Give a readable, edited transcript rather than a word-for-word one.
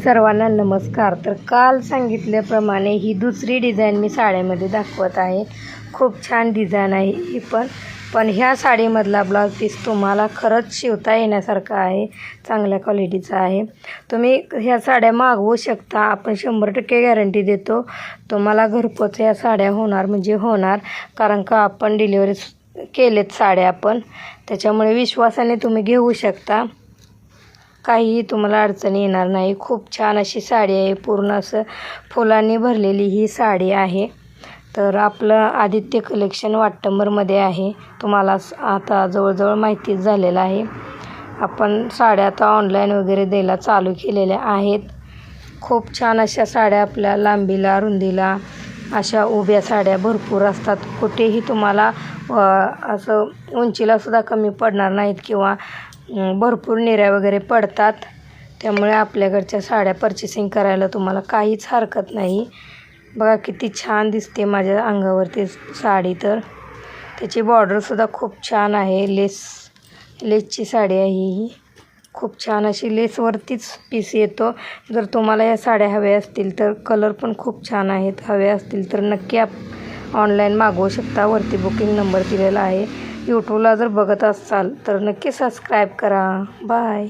सर्वांना नमस्कार। तर काल सांगितल्याप्रमाणे ही दुसरी डिझाईन मी साड्यामध्ये दाखवत आहे। खूप छान डिझाईन आहे ही पण ह्या साडीमधला ब्लाउज पीस तुम्हाला खरंच शिवता येण्यासारखा आहे, चांगल्या क्वालिटीचा आहे। तुम्ही ह्या साड्या मागवू शकता, आपण 100% गॅरंटी देतो तुम्हाला घरपोच ह्या साड्या होणार म्हणजे होणार, कारण का आपण डिलिव्हरी केलेत साड्या आपण, त्याच्यामुळे विश्वासाने तुम्ही घेऊ शकता, काहीही तुम्हाला अडचणी येणार नाही। खूप छान अशी साडी आहे, पूर्ण असं फुलांनी भरलेली ही साडी आहे। तर आपलं आदित्य कलेक्शन वाटंबरमध्ये आहे, तुम्हाला आता जवळजवळ माहितीच झालेलं आहे। आपण साड्या आता ऑनलाईन वगैरे द्यायला चालू केलेल्या आहेत। खूप छान अशा साड्या आपल्या लांबीला रुंदीला अशा उभ्या साड्या भरपूर असतात, कुठेही तुम्हाला असं उंचीला सुद्धा कमी पडणार नाहीत किंवा भरपूर निऱ्या वगैरे पडतात, त्यामुळे आपल्याकडच्या साड्या पर्चेसिंग करायला तुम्हाला काहीच हरकत नाही। बघा किती छान दिसते माझ्या अंगावरती साडी, तर त्याची बॉर्डरसुद्धा खूप छान आहे, लेसची साडी आहे ही। खूप छान अशी लेसवरतीच पीस येतो। जर तुम्हाला या साड्या हव्या असतील तर कलर पण खूप छान आहेत, हव्या असतील तर नक्की ऑनलाईन मागवू शकता, वरती बुकिंग नंबर दिलेला आहे। यूट्यूबला जर बघत असाल तर नक्की सबस्क्राईब करा। बाय।